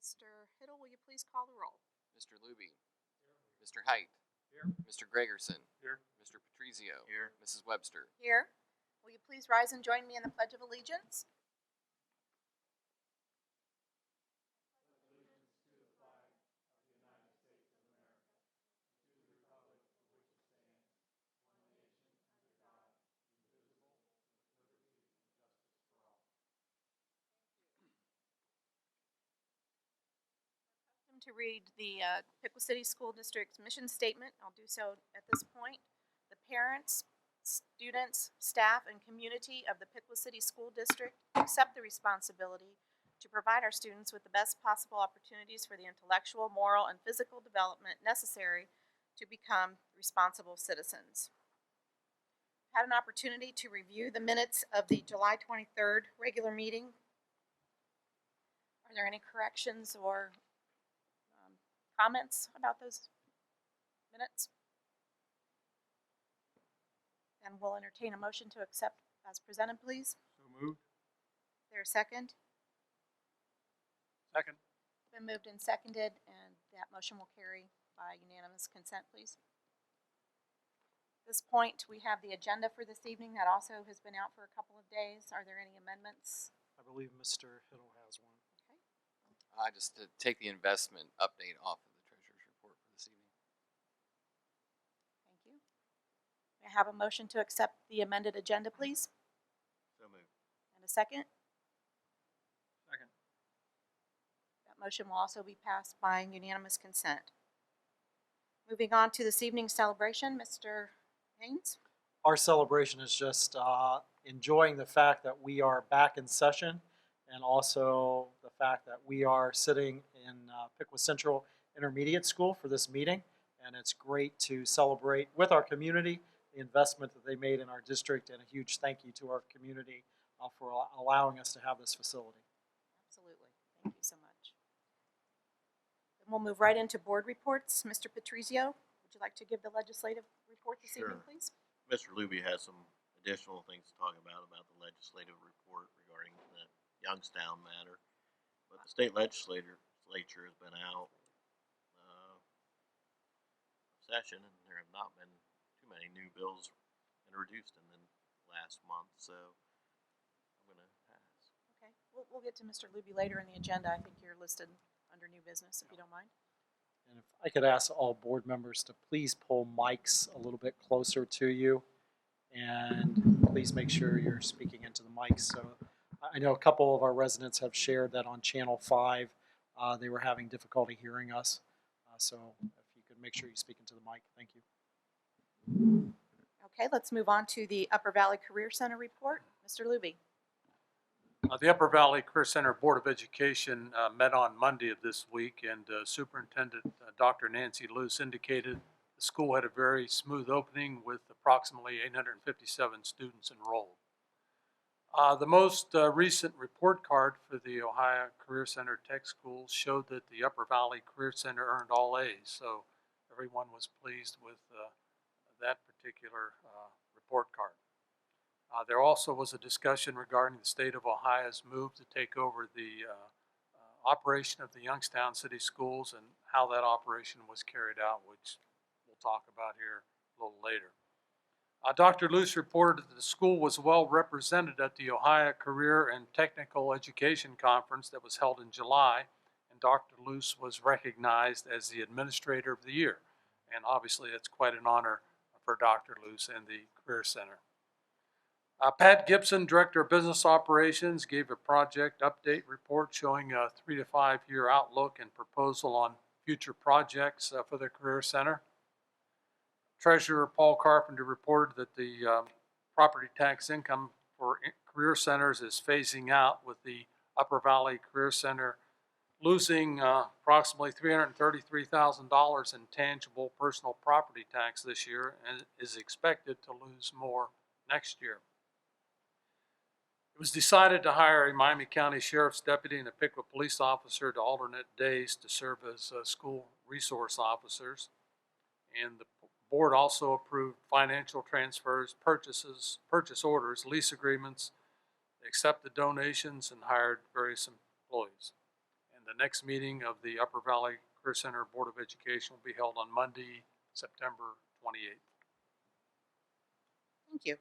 Mr. Hiddle, will you please call the roll? Mr. Luby. Here. Mr. Height. Here. Mr. Gregerson. Here. Mr. Patrizio. Here. Mrs. Webster. Here. Will you please rise and join me in the Pledge of Allegiance? To read the Piqua City School District's mission statement. I'll do so at this point. The parents, students, staff, and community of the Piqua City School District accept the responsibility to provide our students with the best possible opportunities for the intellectual, moral, and physical development necessary to become responsible citizens. Had an opportunity to review the minutes of the July 23rd regular meeting. Are there any corrections or comments about those minutes? And we'll entertain a motion to accept as presented, please. So moved. Is there a second? Second. It's been moved and seconded, and that motion will carry by unanimous consent, please. At this point, we have the agenda for this evening that also has been out for a couple of days. Are there any amendments? I believe Mr. Hiddle has one. Just to take the investment update off of the Treasurer's Report for this evening. Thank you. May I have a motion to accept the amended agenda, please? So moved. And a second? Second. That motion will also be passed by unanimous consent. Moving on to this evening's celebration, Mr. Haynes. Our celebration is just enjoying the fact that we are back in session, and also the fact that we are sitting in Piqua Central Intermediate School for this meeting. And it's great to celebrate with our community the investment that they made in our district, and a huge thank you to our community for allowing us to have this facility. Absolutely. Thank you so much. Then we'll move right into board reports. Mr. Patrizio, would you like to give the legislative report this evening, please? Mr. Luby has some additional things to talk about the legislative report regarding the Youngstown matter. But the state legislature has been out of session, and there have not been too many new bills introduced in the last month, so I'm going to pass. Okay, we'll get to Mr. Luby later in the agenda. I think you're listed under new business, if you don't mind. And if I could ask all board members to please pull mics a little bit closer to you, and please make sure you're speaking into the mics. So I know a couple of our residents have shared that on Channel 5 they were having difficulty hearing us. So if you could make sure you speak into the mic, thank you. Okay, let's move on to the Upper Valley Career Center report. Mr. Luby. The Upper Valley Career Center Board of Education met on Monday of this week, and Superintendent Dr. Nancy Luce indicated the school had a very smooth opening with approximately 857 students enrolled. The most recent report card for the Ohio Career Center Tech Schools showed that the Upper Valley Career Center earned all A's, so everyone was pleased with that particular report card. There also was a discussion regarding the state of Ohio's move to take over the operation of the Youngstown City Schools and how that operation was carried out, which we'll talk about here a little later. Dr. Luce reported that the school was well represented at the Ohio Career and Technical Education Conference that was held in July, and Dr. Luce was recognized as the Administrator of the Year. And obviously it's quite an honor for Dr. Luce and the Career Center. Pat Gibson, Director of Business Operations, gave a project update report showing a 3 to 5 year outlook and proposal on future projects for the Career Center. Treasurer Paul Carpenter reported that the property tax income for career centers is phasing out, with the Upper Valley Career Center losing approximately $333,000 in tangible personal property tax this year, and is expected to lose more next year. It was decided to hire a Miami County Sheriff's Deputy and a Piqua Police Officer to alternate days to serve as school resource officers. And the board also approved financial transfers, purchase orders, lease agreements, accepted donations, and hired various employees. And And the next meeting of the Upper Valley Career Center Board of Education will be held on Monday, September 28th. Thank you.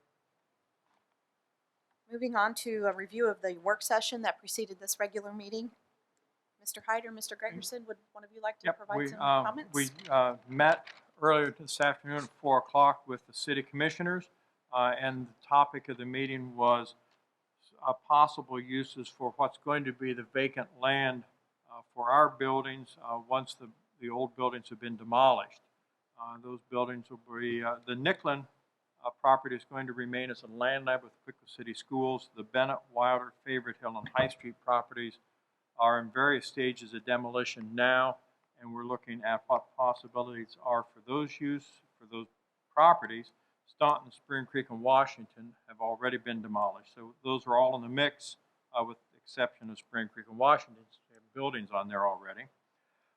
Moving on to a review of the work session that preceded this regular meeting. Mr. Hyde or Mr. Gregerson, would one of you like to Yep, uh, provide some comments? we met earlier this afternoon at 4 o'clock with the city commissioners, and the topic of the meeting was possible uses for what's going to be the vacant land for our buildings once the old buildings have been demolished. Those buildings will be, the Nicklin property is going to remain as a land lab with Pickle City Schools. The Bennett, Wilder, Favorite Hill, and High Street properties are in various stages of demolition now, and we're looking at what possibilities are for those use, for those properties. Staunton, Spring Creek, and Washington have already been demolished. So those are all in the mix, with the exception of Spring Creek and Washington. They have buildings on there already.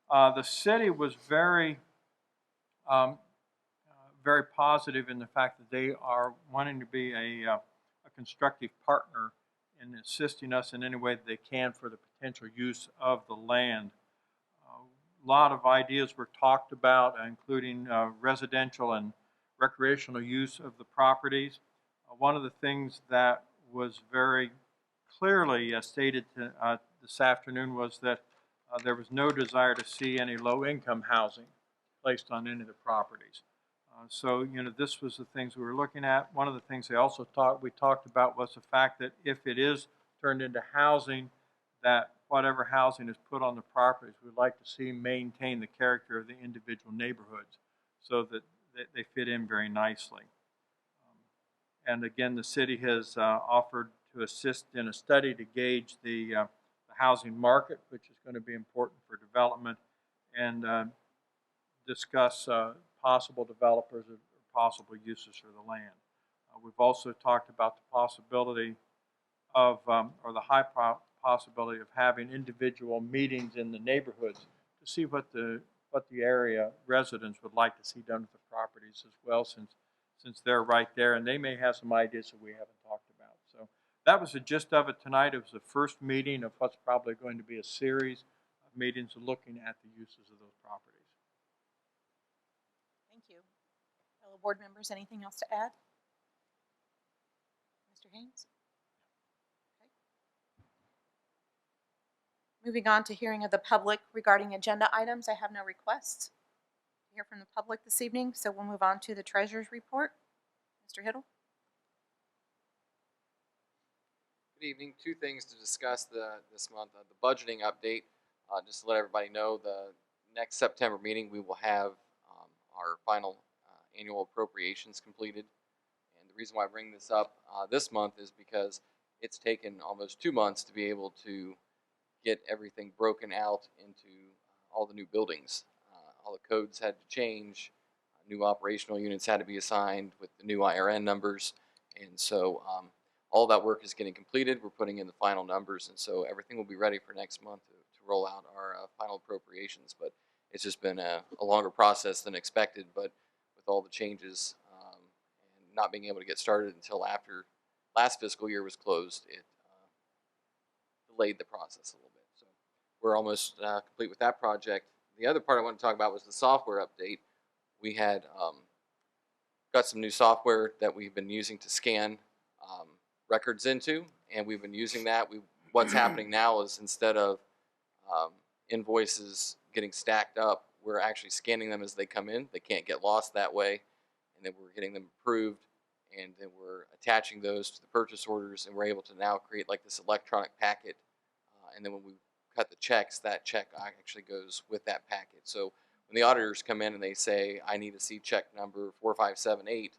The city was very positive in the fact that they are wanting to be a constructive partner in assisting us in any way that they can for the potential use of the land. A lot of ideas were talked about, including residential and recreational use of the properties. One of the things that was very clearly stated this afternoon was that there was no desire to see any low-income housing placed on any of the properties. So, this was the things we were looking at. One of the things we talked about was the fact that if it is turned into housing, that whatever housing is put on the properties, we'd like to see maintain the character of the individual neighborhoods so that they fit in very nicely. And again, the city has offered to assist in a study to gauge the housing market, which is going to be important for development, and discuss possible developers or possible uses for the land. We've also talked about the possibility of, or the high possibility of having individual meetings in the neighborhoods to see what the area residents would like to see done with the properties as well, since they're right there, and they may have some ideas that we haven't talked about. So that was the gist of it tonight. It was the first meeting of what's probably going to be a series of meetings looking at the uses of those properties. Thank you. Fellow board members, anything else to add? Mr. Haynes? Okay. Moving on to hearing of the public regarding agenda items, I have no requests to hear from the public this evening, so we'll move on to the treasurer's report. Mr. Hiddle? Good evening. Two things to discuss this month. The budgeting update, just to let everybody know, the next September meeting we will have our final annual appropriations completed. And the reason why I bring this up this month is because it's taken almost 2 months to be able to get everything broken out into all the new buildings. All the codes had to change. New operational units had to be assigned with the new IRN numbers. And so all that work is getting completed. We're putting in the final numbers. And so everything will be ready for next month to roll out our final appropriations. But it's just been a longer process than expected. But with all the changes and not being able to get started until after last fiscal year was closed, it delayed the process a little bit. So we're almost complete with that project. The other part I want to talk about was the software update. We had got some new software that we've been using to scan records into, and we've been using that. What's happening now is instead of invoices getting stacked up, we're actually scanning them as they come in. They can't get lost that way, and then we're getting them approved, and then we're attaching those to the purchase orders, and we're able to now create like this electronic packet, and then when we cut the checks, that check actually goes with that packet. So when the auditors come in and they say, I need to see check number 4578,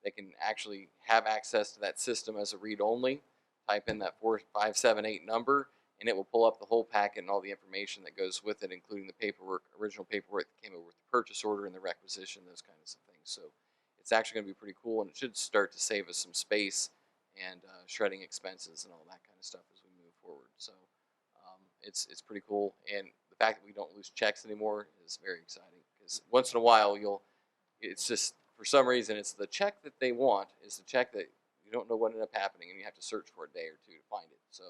they can actually have access to that system as a read-only, type in that 4578 number, and it will pull up the whole packet and all the information that goes with it, including the paperwork, original paperwork that came over with the purchase order and the requisition, those kinds of things. So it's actually going to be pretty cool, and it should start to save us some space and shredding expenses and all that kind of stuff as we move forward. So it's pretty cool, and the fact that we don't lose checks anymore is very exciting, because once in a while it's just, for some reason, it's the check that they want is the check that you don't know what ended up happening, and you have to search for a day or two to find it. So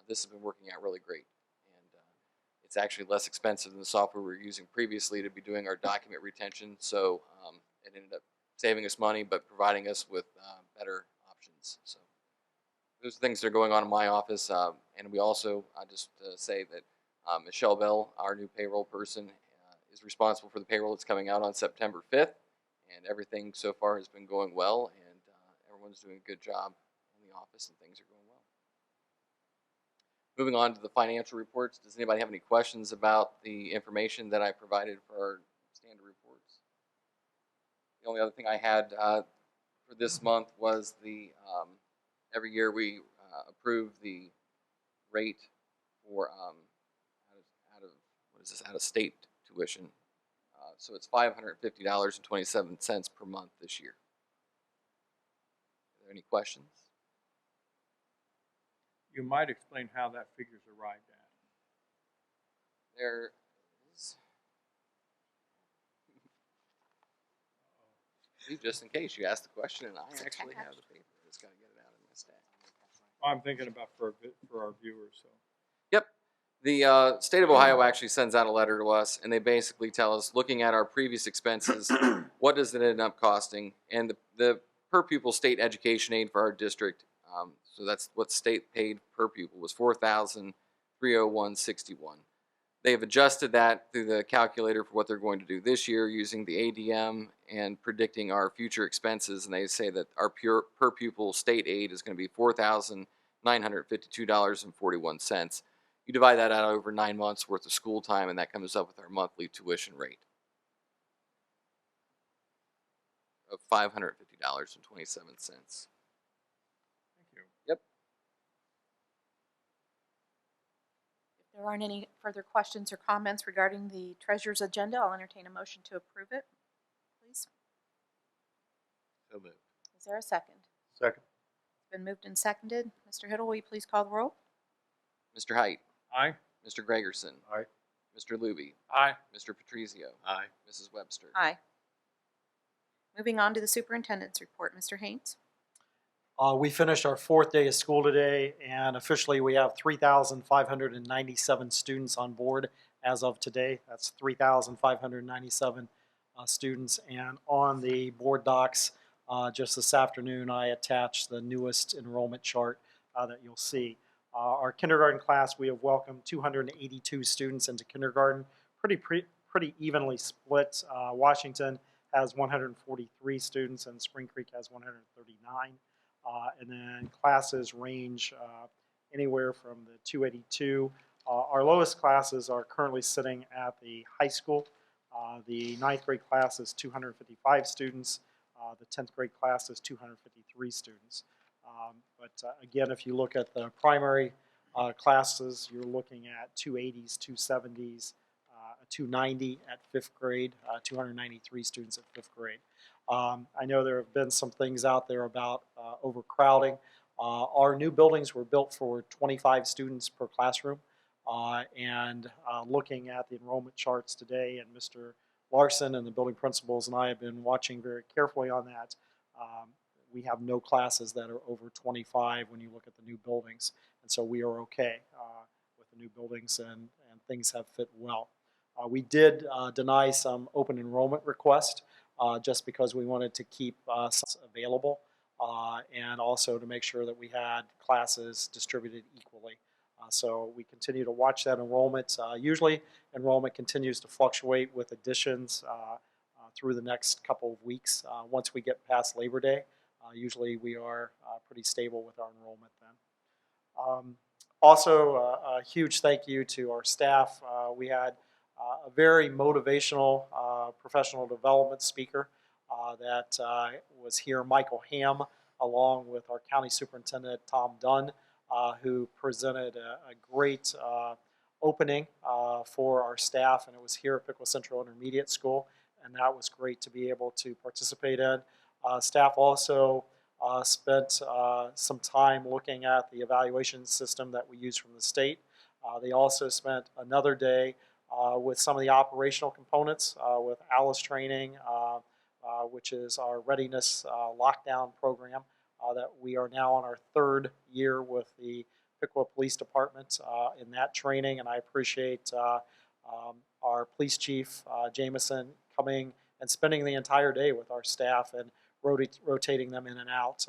this has been working out really great, and It's actually less expensive than the software we were using previously to be doing our document retention. So it ended up saving us money, but providing us with better options. So those are things that are going on in my office. And we also, just say that Michelle Bell, our new payroll person, is responsible for the payroll that's coming out on September 5th. And everything so far has been going well, and everyone's doing a good job in the office, and things are going well. Moving on to the financial reports, does anybody have any questions about the information that I provided for our standard reports? The only other thing I had for this month was the every year we approve the rate for out of state tuition. So it's $550.27 per month this year. Are there any questions? You might explain how that figure's arrived at. There is. Just in case you asked the question, and I It's actually have attached. the paper. I just got to get it out of my stack. I'm thinking about for our viewers, so. Yep. The state of Ohio actually sends out a letter to us, and they basically tell us, looking at our previous expenses, what does it end up costing? And the per pupil state education aid for our district, so that's what state paid per pupil, was $4,301.61. They've adjusted that through the calculator for what they're going to do this year using the ADM and predicting our future expenses, and they say that our per pupil state aid is going to be $4,952.41. You divide that out over 9 months worth of school time, and that comes up with our monthly tuition rate of $550.27. Thank you. Yep. If there aren't any further questions or comments regarding the treasurer's agenda, I'll entertain a motion to approve it, please. So moved. Is there a second? Second. It's been moved and seconded. Mr. Hiddle, will you please call the roll? Mr. Height, Aye. Mr. Gregerson, Aye. Mr. Luby, Aye. Mr. Patrizio, Aye. Mrs. Webster. Aye. Moving on to the superintendent's report, Mr. Haynes. We finished our 4th day of school today, and officially we have 3,597 students on board as of today. That's 3,597 students. And on the board docs, just this afternoon, I attached the newest enrollment chart that you'll see. Our kindergarten class, we have welcomed 282 students into kindergarten, pretty evenly split. Washington has 143 students, and Spring Creek has 139. And then classes range anywhere from the 282. Our lowest classes are currently sitting at the high school. The 9th grade class is 255 students. The 10th grade class is 253 students. But again, if you look at the primary classes, you're looking at 280s, 270s, 290 at 5th grade, 293 students at 5th grade. I know there have been some things out there about overcrowding. Our new buildings were built for 25 students per classroom. And looking at the enrollment charts today, and Mr. Larson and the building principals and I have been watching very carefully on that. We have no classes that are over 25 when you look at the new buildings. And so we are okay with the new buildings, and things have fit well. We did deny some open enrollment requests just because we wanted to keep some available and also to make sure that we had classes distributed equally. So we continue to watch that enrollment. Usually enrollment continues to fluctuate with additions through the next couple of weeks. Once we get past Labor Day, usually we are pretty stable with our enrollment then. Also, a huge thank you to our staff. We had a very motivational professional development speaker that was here, Michael Ham, along with our county superintendent, Tom Dunn, who presented a great opening for our staff, and it was here at Piqua Central Intermediate School, and that was great to be able to participate in. Staff also spent some time looking at the evaluation system that we use from the state. They also spent another day with some of the operational components with Alice training, which is our readiness lockdown program that we are now on our 3rd year with the Piqua Police Department in that training, and I appreciate our police chief, Jameson, coming and spending the entire day with our staff and rotating them in and out.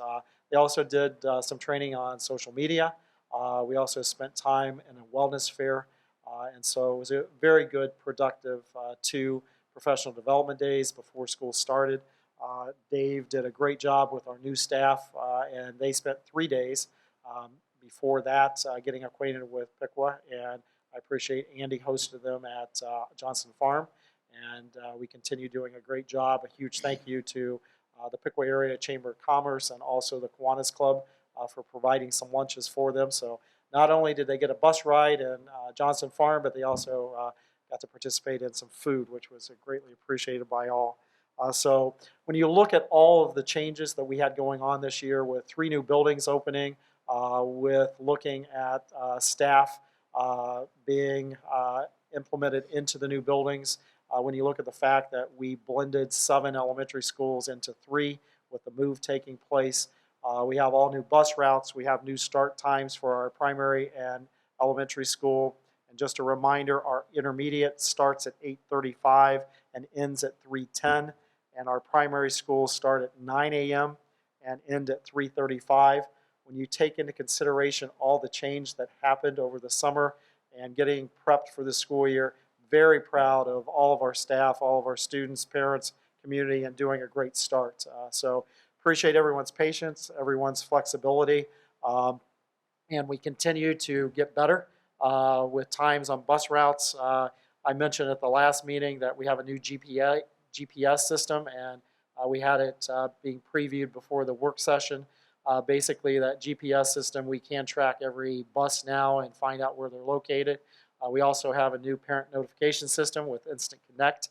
They also did some training on social media. We also spent time in a wellness fair, and so it was a very good, productive 2 professional development days before school started. Dave did a great job with our new staff, and they spent 3 days before that getting acquainted with Piqua, and I appreciate Andy hosted them at Johnson Farm, and we continue doing a great job. A huge thank you to the Piqua Area Chamber of Commerce and also the Kiwanis Club for providing some lunches for them. So not only did they get a bus ride in Johnson Farm, but they also got to participate in some food, which was greatly appreciated by all. So when you look at all of the changes that we had going on this year with 3 new buildings opening, with looking at staff being implemented into the new buildings, when you look at the fact that we blended 7 elementary schools into 3 with the move taking place, we have all new bus routes, we have new start times for our primary and elementary school. And just a reminder, our intermediate starts at 8:35 and ends at 3:10. And our primary schools start at 9 a.m. and end at 3:35. When you take into consideration all the change that happened over the summer and getting prepped for the school year, very proud of all of our staff, all of our students, parents, community, and doing a great start. So appreciate everyone's patience, everyone's flexibility, and we continue to get better with times on bus routes. I mentioned at the last meeting that we have a new GPS system, and we had it being previewed before the work session. Basically, that GPS system, we can track every bus now and find out where they're located. We also have a new parent notification system with Instant Connect.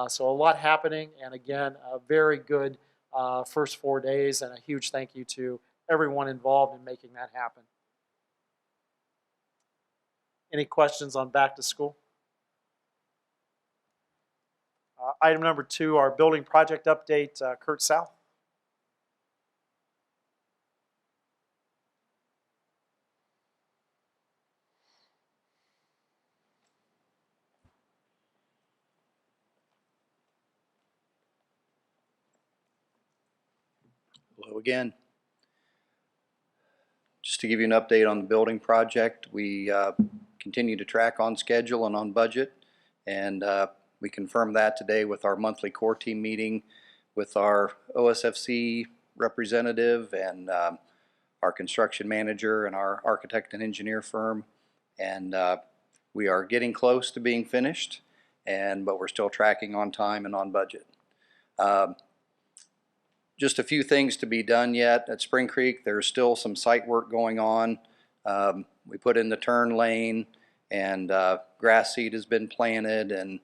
So a lot happening, and again, a very good first 4 days, and a huge thank you to everyone involved in making that happen. Any questions on back to school? Item number 2, our building project update, Kurt South. Hello again. Just to give you an update on the building project, we continue to track on schedule and on budget, and we confirmed that today with our monthly core team meeting with our OSFC representative and our construction manager and our architect and engineer firm, and we are getting close to being finished, but we're still tracking on time and on budget. Just a few things to be done yet at Spring Creek. There's still some site work going on. We put in the turn lane, and grass seed has been planted, and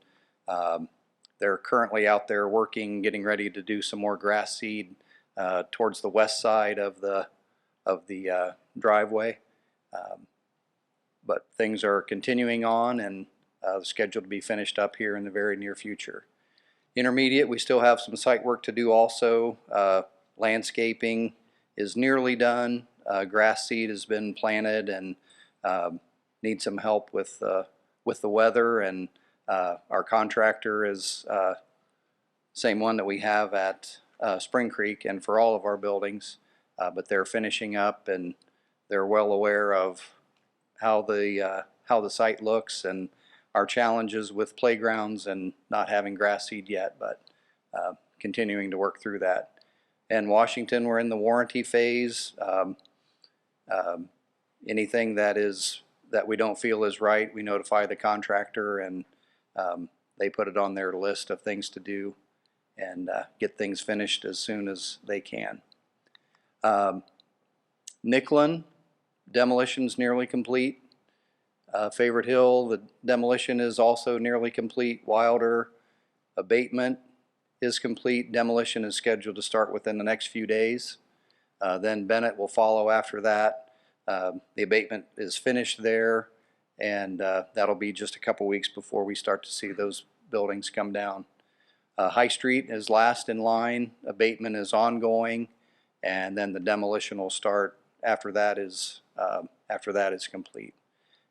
they're currently out there working, getting ready to do some more grass seed towards the west side of the driveway. But things are continuing on and scheduled to be finished up here in the very near future. Intermediate, we still have some site work to do also. Landscaping is nearly done. Grass seed has been planted and needs some help with the weather, and our contractor is same one that we have at Spring Creek and for all of our buildings, but they're finishing up and they're well aware of how the site looks and our challenges with playgrounds and not having grass seed yet, but continuing to work through that. In Washington, we're in the warranty phase. Anything that we don't feel is right, we notify the contractor, and they put it on their list of things to do and get things finished as soon as they can. Nicklin, demolition's nearly complete. Favorite Hill, the demolition is also nearly complete. Wilder, abatement is complete. Demolition is scheduled to start within the next few days. Then Bennett will follow after that. The abatement is finished there, and that'll be just a couple weeks before we start to see those buildings come down. High Street is last in line. Abatement is ongoing, and then the demolition will start. After that is after that is complete.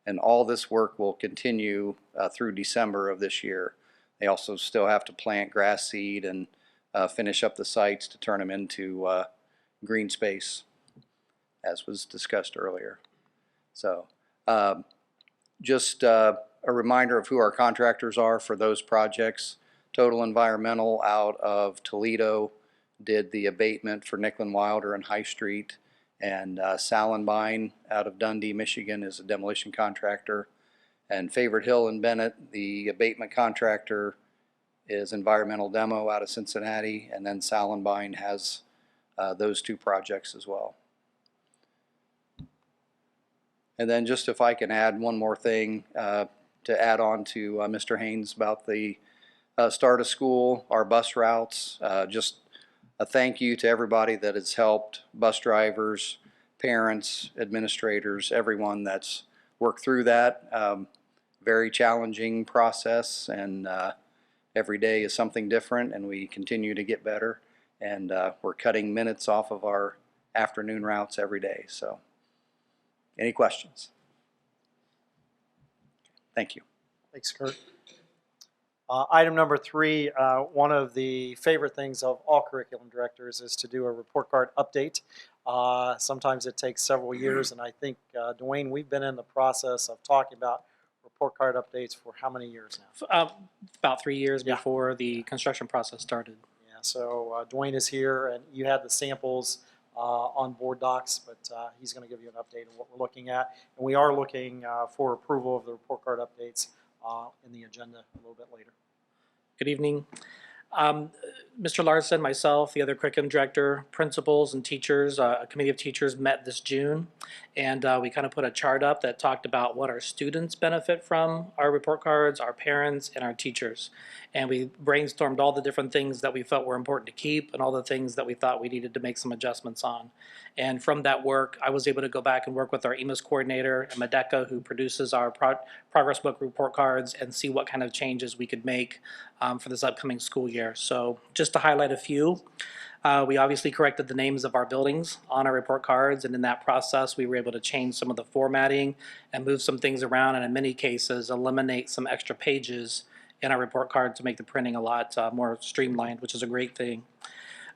And all this work will continue through December of this year. They also still have to plant grass seed and finish up the sites to turn them into green space, as was discussed earlier. So just a reminder of who our contractors are for those projects. Total Environmental out of Toledo did the abatement for Nicklin Wilder and High Street, and Salenbine out of Dundee, Michigan is a demolition contractor, and Favorite Hill and Bennett, the abatement contractor, is Environmental Demo out of Cincinnati, and then Salenbine has those two projects as well. And then just if I can add one more thing to add on to Mr. Haynes about the start of school, our bus routes, just a thank you to everybody that has helped, bus drivers, parents, administrators, everyone that's worked through that. Very challenging process, and every day is something different, and we continue to get better, and we're cutting minutes off of our afternoon routes every day. So any questions? Thank you. Thanks, Kurt. Item number 3, one of the favorite things of all curriculum directors is to do a report card update. Sometimes it takes several years, and I think, Dwayne, we've been in the process of talking about report card updates for how many years now? About 3 years Yeah. before the construction process started. Yeah, so Dwayne is here, and you had the samples on board docs, but he's going to give you an update on what we're looking at. And we are looking for approval of the report card updates in the agenda a little bit later. Good evening. Mr. Larson, myself, the other curriculum director, principals, and teachers, a committee of teachers met this June, and we kind of put a chart up that talked about what our students benefit from our report cards, our parents, and our teachers. And we brainstormed all the different things that we felt were important to keep and all the things that we thought we needed to make some adjustments on. And from that work, I was able to go back and work with our EMIS coordinator, Medeka, who produces our progress book report cards, and see what kind of changes we could make for this upcoming school year. So just to highlight a few, we obviously corrected the names of our buildings on our report cards, and in that process we were able to change some of the formatting and move some things around, and in many cases eliminate some extra pages in our report card to make the printing a lot more streamlined, which is a great thing.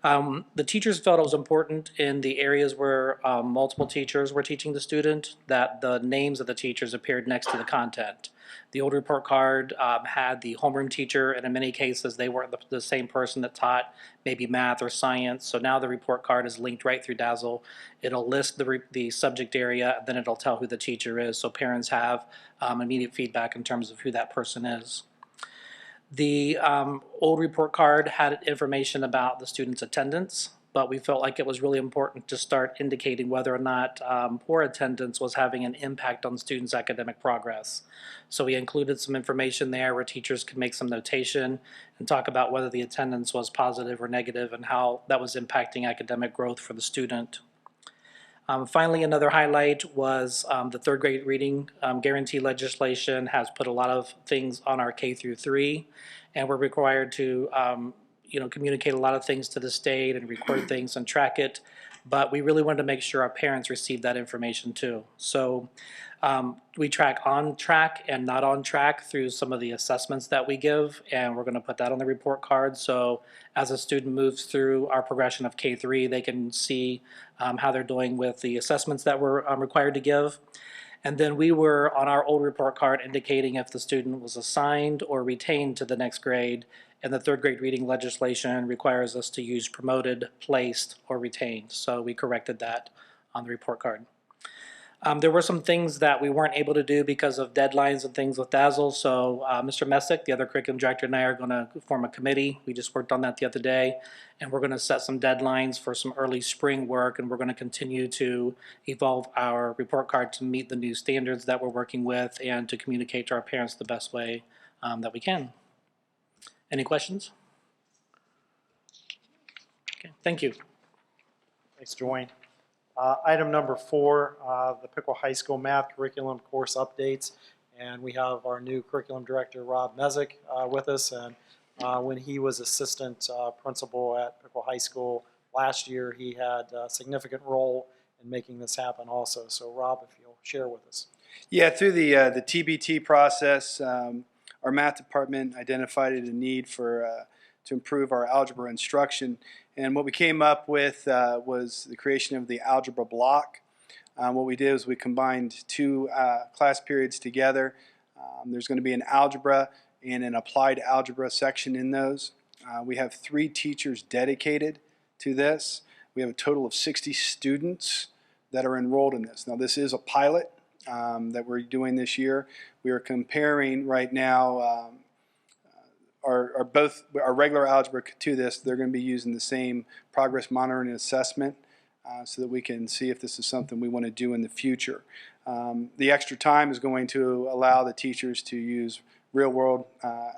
The teachers felt it was important in the areas where multiple teachers were teaching the student that the names of the teachers appeared next to the content. The old report card had the homeroom teacher, and in many cases they weren't the same person that taught maybe math or science. So now the report card is linked right through Dazzle. It'll list the subject area, and then it'll tell who the teacher is, so parents have immediate feedback in terms of who that person is. The old report card had information about the student's attendance, but we felt like it was really important to start indicating whether or not poor attendance was having an impact on students' academic progress. So we included some information there where teachers could make some notation and talk about whether the attendance was positive or negative and how that was impacting academic growth for the student. Finally, another highlight was the third grade reading guarantee legislation has put a lot of things on our K through 3, and we're required to communicate a lot of things to the state and record things and track it, but we really wanted to make sure our parents received that information too. So we track on track and not on track through some of the assessments that we give, and we're going to put that on the report card. So as a student moves through our progression of K3, they can see how they're doing with the assessments that we're required to give. And then we were on our old report card indicating if the student was assigned or retained to the next grade, and the third grade reading legislation requires us to use promoted, placed, or retained. So we corrected that on the report card. There were some things that we weren't able to do because of deadlines and things with Dazzle, so Mr. Messick, the other curriculum director, and I are going to form a committee. We just worked on that the other day, and we're going to set some deadlines for some early spring work, and we're going to continue to evolve our report card to meet the new standards that we're working with and to communicate to our parents the best way that we can. Any questions? Okay, thank you. Thanks, Dwayne. Item number 4, the Pickle High School math curriculum course updates. And we have our new curriculum director, Rob Messick, with us. And when he was assistant principal at Pickle High School last year, he had a significant role in making this happen also. So Rob, if you'll share with us. Yeah, through the TBT process, our math department identified a need for to improve our algebra instruction, and what we came up with was the creation of the algebra block. What we did is we combined two class periods together. There's going to be an algebra and an applied algebra section in those. We have 3 teachers dedicated to this. We have a total of 60 students that are enrolled in this. Now, this is a pilot that we're doing this year. We are comparing right now our regular algebra to this. They're going to be using the same progress monitoring and assessment so that we can see if this is something we want to do in the future. The extra time is going to allow the teachers to use real-world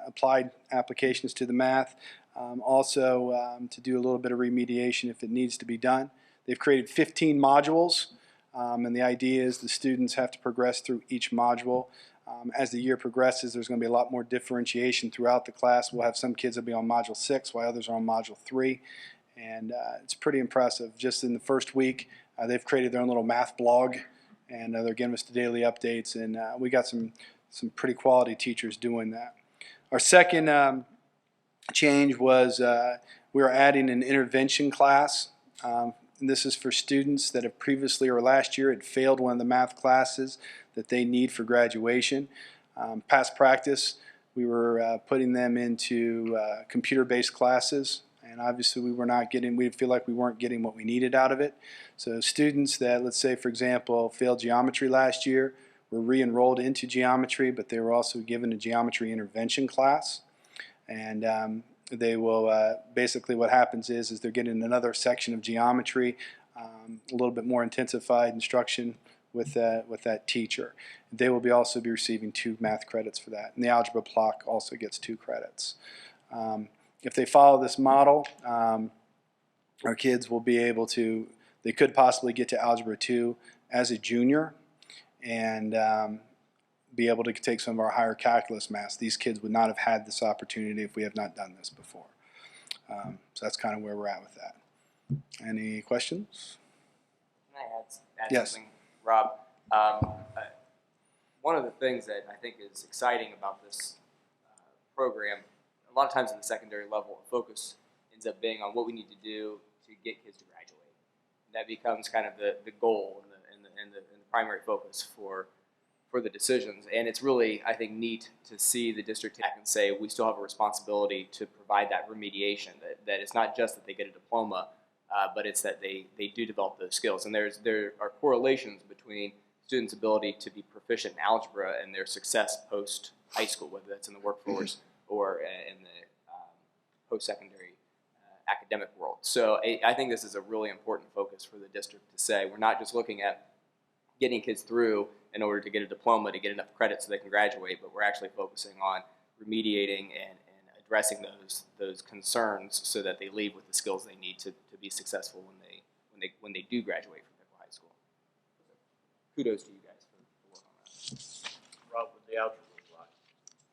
applied applications to the math, also to do a little bit of remediation if it needs to be done. They've created 15 modules, and the idea is the students have to progress through each module. As the year progresses, there's going to be a lot more differentiation throughout the class. We'll have some kids that will be on Module 6 while others are on Module 3. And it's pretty impressive. Just in the first week, they've created their own little math blog, and they're giving us the daily updates. And we got some pretty quality teachers doing that. Our second change was we are adding an intervention class. And this is for students that have previously or last year had failed one of the math classes that they need for graduation. Past practice, we were putting them into computer-based classes, and obviously we feel like we weren't getting what we needed out of it. So students that, let's say for example, failed geometry last year were re-enrolled into geometry, but they were also given a geometry intervention class. And they will basically what happens is they're getting another section of geometry, a little bit more intensified instruction with that teacher. They will also be receiving 2 math credits for that, and the algebra block also gets 2 credits. If they follow this model, our kids will be able to, they could possibly get to Algebra 2 as a junior and be able to take some of our higher calculus maths. These kids would not have had this opportunity if we have not done this before. So that's kind of where we're at with that. Any questions? Can I add Yes. something, Rob? One of the things that I think is exciting about this program, a lot of times at the secondary level, focus ends up being on what we need to do to get kids to graduate. And that becomes kind of the goal and the primary focus for the decisions. And it's really, I think, neat to see the district take and say we still have a responsibility to provide that remediation, that it's not just that they get a diploma, but it's that they do develop those skills. And there are correlations between students' ability to be proficient in algebra and their success post-high school, whether that's in the workforce or in the post-secondary academic world. So I think this is a really important focus for the district to say we're not just looking at getting kids through in order to get a diploma to get enough credit so they can graduate, but we're actually focusing on remediating and addressing those concerns so that they leave with the skills they need to be successful when they do graduate from Pickle High School. Kudos to you guys for the work on that. Rob, with the algebra block,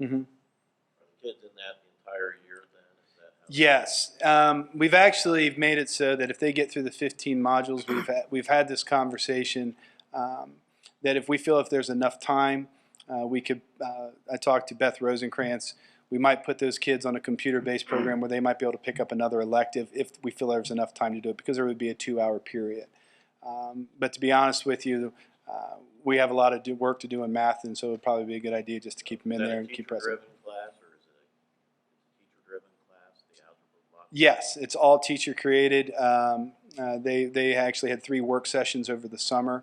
Mm-hmm. are the kids in that the entire year then? Is that how Yes, we've actually made it so that if they get through the 15 modules, we've had this conversation that if we feel if there's enough time, we could. I talked to Beth Rosenkrantz. We might put those kids on a computer-based program where they might be able to pick up another elective if we feel there's enough time to do it, because there would be a 2-hour period. But to be honest with you, we have a lot of work to do in math, and so it would probably be a good idea just to keep them in there and keep pressing. Is that a teacher-driven class, or is it a teacher-driven class, the algebra block? Yes, it's all teacher created. They actually had 3 work sessions over the summer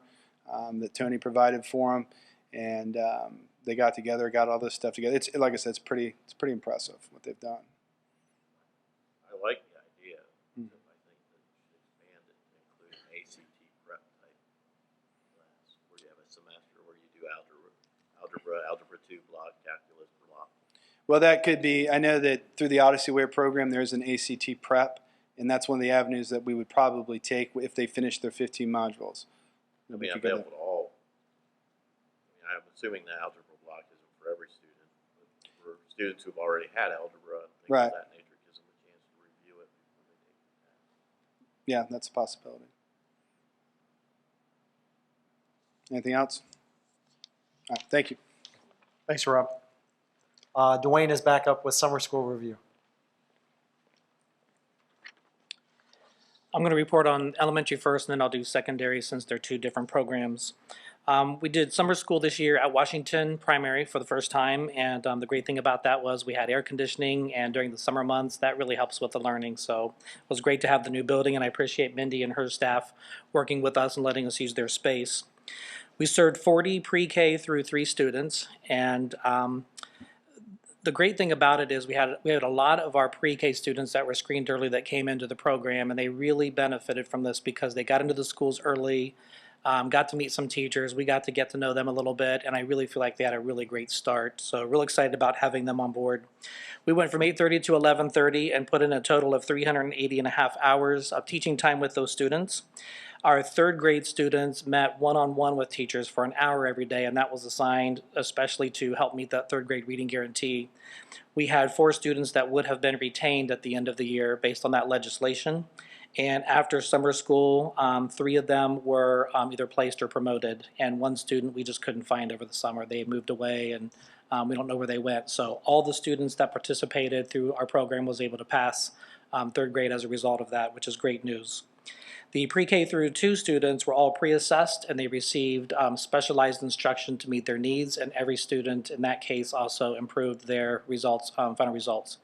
that Tony provided for them, and they got together, got all this stuff together. It's like I said, it's pretty impressive what they've done. I like the idea. I think that you should expand it to include an ACT prep type class where you have a semester where you do algebra 2 block, calculus block. Well, that could be. I know that through the Odyssey Way program, there's an ACT prep, and that's one of the avenues that we would probably take if they finish their 15 modules. I mean, available to all. I mean, I'm assuming the algebra block isn't for every student, but for students who've already had algebra and things Right. of that nature, gives them a chance to review it before they take the test. Yeah, that's a possibility. Anything else? All right, thank you. Thanks, Rob. Dwayne is back up with summer school review. I'm going to report on elementary first, and then I'll do secondary since they're two different programs. We did summer school this year at Washington Primary for the first time, and the great thing about that was we had air conditioning, and during the summer months, that really helps with the learning. So it was great to have the new building, and I appreciate Mindy and her staff working with us and letting us use their space. We served 40 pre-K through 3 students, and the great thing about it is we had a lot of our pre-K students that were screened early that came into the program, and they really benefited from this because they got into the schools early, got to meet some teachers, we got to get to know them a little bit, and I really feel like they had a really great start. So real excited about having them on board. We went from 8:30 to 11:30 and put in a total of 380 and a half hours of teaching time with those students. Our 3rd grade students met one-on-one with teachers for an hour every day, and that was assigned especially to help meet that 3rd grade reading guarantee. We had 4 students that would have been retained at the end of the year based on that legislation. And after summer school, 3 of them were either placed or promoted, and 1 student we just couldn't find over the summer. They moved away, and we don't know where they went. So all the students that participated through our program was able to pass 3rd grade as a result of that, which is great news. The pre-K through 2 students were all pre-assessed, and they received specialized instruction to meet their needs, and every student in that case also improved their results, final results.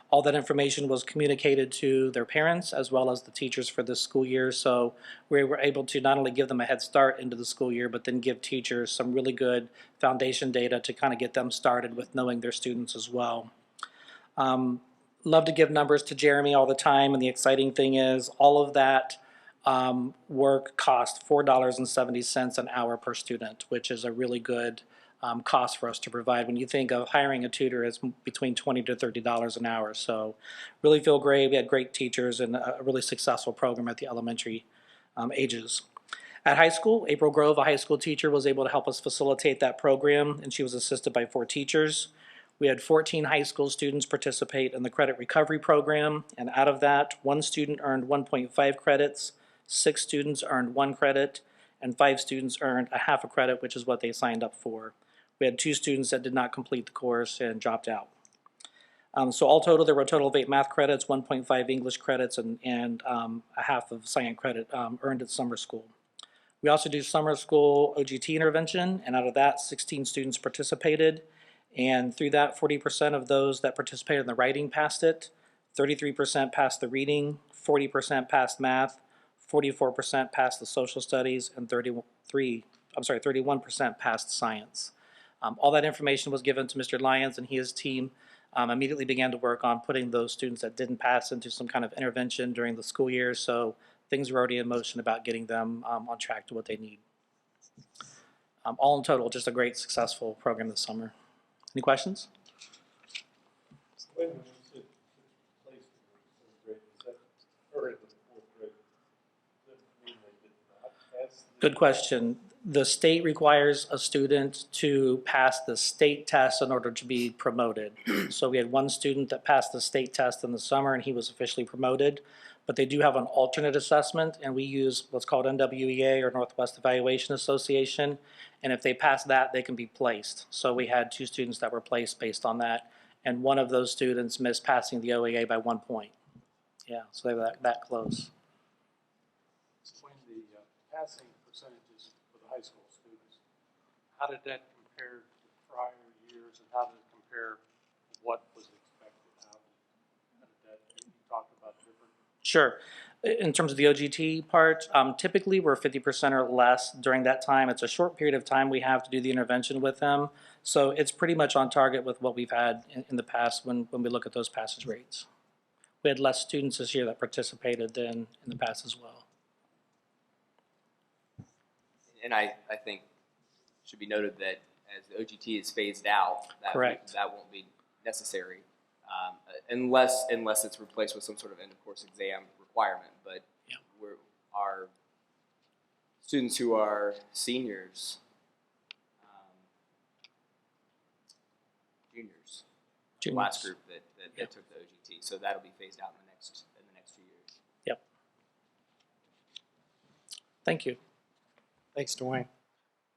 All that information was communicated to their parents as well as the teachers for this school year, so we were able to not only give them a head start into the school year, but then give teachers some really good foundation data to kind of get them started with knowing their students as well. Love to give numbers to Jeremy all the time, and the exciting thing is all of that work cost $4.70 an hour per student, which is a really good cost for us to provide. When you think of hiring a tutor, it's between $20 to $30 an hour. So really feel great. We had great teachers and a really successful program at the elementary ages. At high school, April Grove, a high school teacher, was able to help us facilitate that program, and she was assisted by 4 teachers. We had 14 high school students participate in the credit recovery program, and out of that, 1 student earned 1.5 credits, 6 students earned 1 credit, and 5 students earned a half a credit, which is what they signed up for. We had 2 students that did not complete the course and dropped out. So all total, there were a total of 8 math credits, 1.5 English credits, and a half of science credit earned at summer school. We also do summer school OGT intervention, and out of that, 16 students participated. And through that, 40% of those that participated in the writing passed it, 33% passed the reading, 40% passed math, 44% passed the social studies, and 31% passed science. All that information was given to Mr. Lyons, and his team immediately began to work on putting those students that didn't pass into some kind of intervention during the school year. So things were already in motion about getting them on track to what they need. All in total, just a great, successful program this summer. Any questions? Good question. The state requires a student to pass the state test in order to be promoted. So we had 1 student that passed the state test in the summer, and he was officially promoted. But they do have an alternate assessment, and we use what's called NWEA, or Northwest Evaluation Association. And if they pass that, they can be placed. So we had 2 students that were placed based on that, and 1 of those students missed passing the OEA by 1 point. Yeah, so they were that close. Explain the passing percentages for the high school students. How did that compare to prior years, and how did it compare to what was expected? How did that, you talked about different? Sure. In terms of the OGT part, typically we're 50% or less during that time. It's a short period of time we have to do the intervention with them. So it's pretty much on target with what we've had in the past when we look at those passage rates. We had less students this year that participated than in the past as well. And I think it should be noted that as the OGT is phased out, Correct. that won't be necessary unless it's replaced with some sort of end of course exam requirement. But yeah, our students who are seniors, juniors, the last group that took the OGT, so that'll be phased out in the next 2 years. Yep. Thank you. Thanks, Dwayne.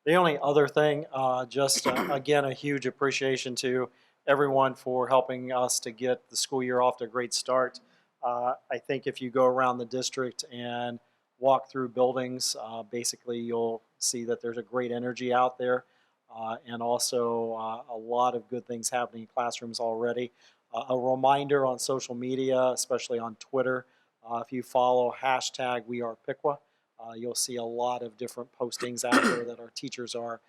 The only other thing, again, a huge appreciation to everyone for helping us to get the school year off to a great start. I think if you go around the district and walk through buildings, basically you'll see that there's a great energy out there, and also a lot of good things happening in classrooms already. A reminder on social media, especially on Twitter, if you follow hashtag #WeArePiqua, you'll see a lot of different postings out there that our teachers are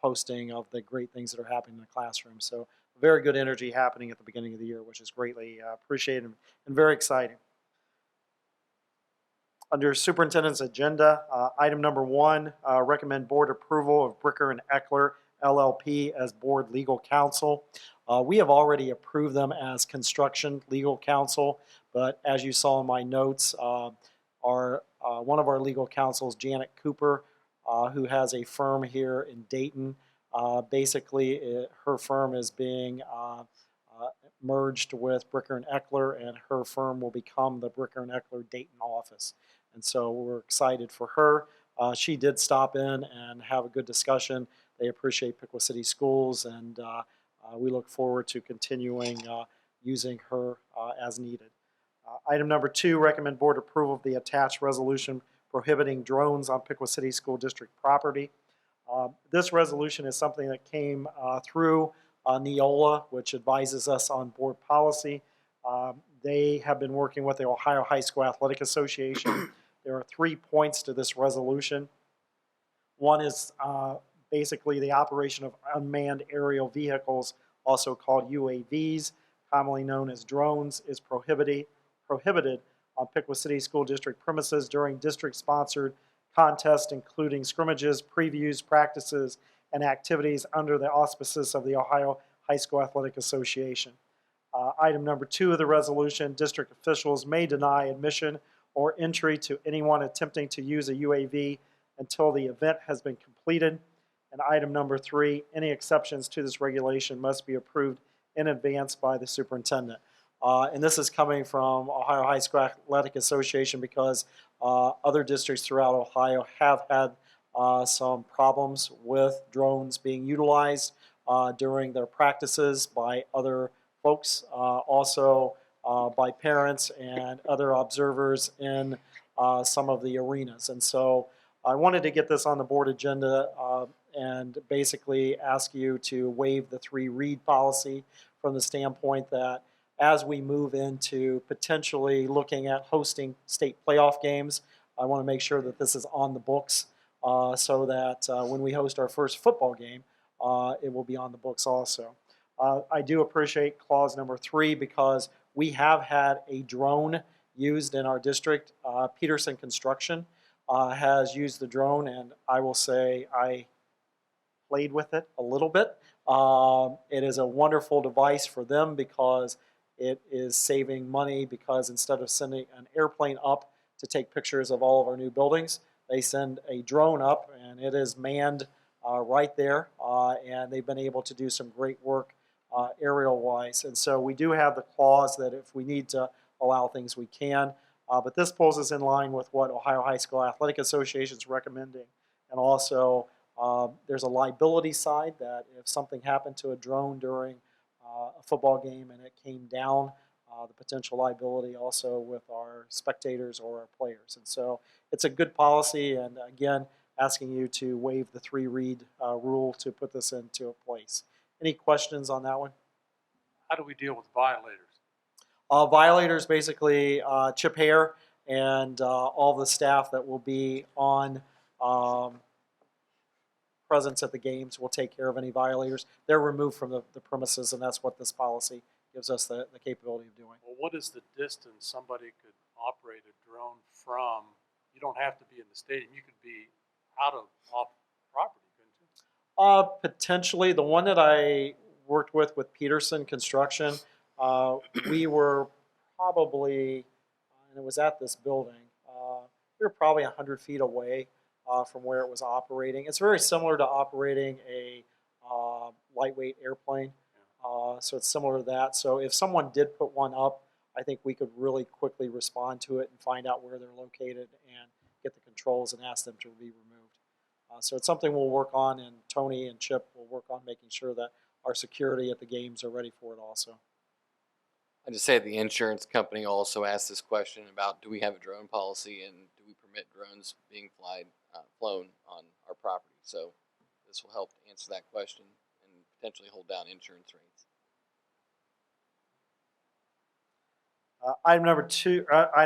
posting of the great things that are happening in the classroom. So very good energy happening at the beginning of the year, which is greatly appreciated and very exciting. Under Superintendent's agenda, item number 1, recommend board approval of Bricker and Eckler LLP as board legal counsel. We have already approved them as construction legal counsel, but as you saw in my notes, one of our legal counsels, Janet Cooper, who has a firm here in Dayton. Basically, her firm is being merged with Bricker and Eckler, and her firm will become the Bricker and Eckler Dayton office. And so we're excited for her. She did stop in and have a good discussion. They appreciate Piqua City Schools, and we look forward to continuing using her as needed. Item number 2, recommend board approval of the attached resolution prohibiting drones on Piqua City School District property. This resolution is something that came through Neola, which advises us on board policy. They have been working with the Ohio High School Athletic Association. There are 3 points to this resolution. One is basically the operation of unmanned aerial vehicles, also called UAVs, commonly known as drones, is prohibited on Piqua City School District premises during district-sponsored contests, including scrimmages, previews, practices, and activities under the auspices of the Ohio High School Athletic Association. Item number 2 of the resolution, district officials may deny admission or entry to anyone attempting to use a UAV until the event has been completed. And item number 3, any exceptions to this regulation must be approved in advance by the superintendent. And this is coming from Ohio High School Athletic Association because other districts throughout Ohio have had some problems with drones being utilized during their practices by other folks, also by parents and other observers in some of the arenas. And so I wanted to get this on the board agenda and basically ask you to waive the 3 read policy from the standpoint that as we move into potentially looking at hosting state playoff games, I want to make sure that this is on the books so that when we host our first football game, it will be on the books also. I do appreciate clause number 3 because we have had a drone used in our district. Peterson Construction has used the drone, and I will say I played with it a little bit. It is a wonderful device for them because it is saving money, because instead of sending an airplane up to take pictures of all of our new buildings, they send a drone up, and it is manned right there, and they've been able to do some great work aerial-wise. And so we do have the clause that if we need to allow things, we can. But this pulls us in line with what Ohio High School Athletic Association is recommending. And also, there's a liability side that if something happened to a drone during a football game and it came down, the potential liability also with our spectators or our players. And so it's a good policy, and again, asking you to waive the 3 read rule to put this into place. Any questions on that one? How do we deal with violators? Violators basically Chip Hare and all the staff that will be on presence at the games will take care of any violators. They're removed from the premises, and that's what this policy gives us the capability of doing. Well, what is the distance somebody could operate a drone from? You don't have to be in the stadium. You could be off property, couldn't you? Potentially. The one that I worked with Peterson Construction, we were probably, and it was at this building, we were probably 100 feet away from where it was operating. It's very similar to operating a lightweight airplane. So it's similar to that. So if someone did put one up, I think we could really quickly respond to it and find out where they're located and get the controls and ask them to be removed. So it's something we'll work on, and Tony and Chip will work on making sure that our security at the games are ready for it also. I just say the insurance company also asked this question about, do we have a drone policy and do we permit drones being flown on our property? So this will help answer that question and potentially hold down insurance rates. Item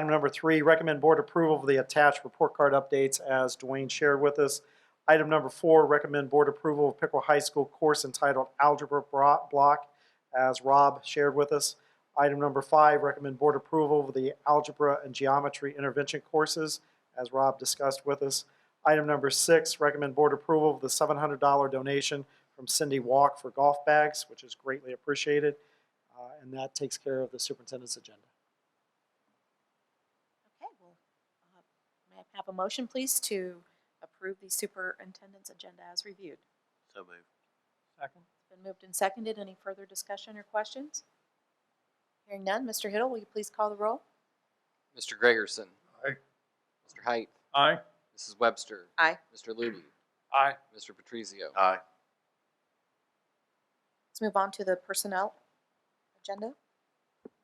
number 3, recommend board approval of the attached report card updates as Dwayne shared with us. Item number 4, recommend board approval of Pickerel High School course entitled Algebra Block as Rob shared with us. Item number 5, recommend board approval of the Algebra and Geometry intervention courses as Rob discussed with us. Item number 6, recommend board approval of the $700 donation from Cindy Walk for golf bags, which is greatly appreciated. And that takes care of the superintendent's agenda. Okay, well, may I have a motion, please, to approve the superintendent's agenda as reviewed? So moved. Second. It's been moved and seconded. Any further discussion or questions? Hearing none, Mr. Hiddle, will you please call the roll? Mr. Gregerson. Aye. Mr. Height. Aye. Mrs. Webster. Aye. Mr. Luby. Aye. Mr. Patrizio. Aye. Let's move on to the personnel agenda.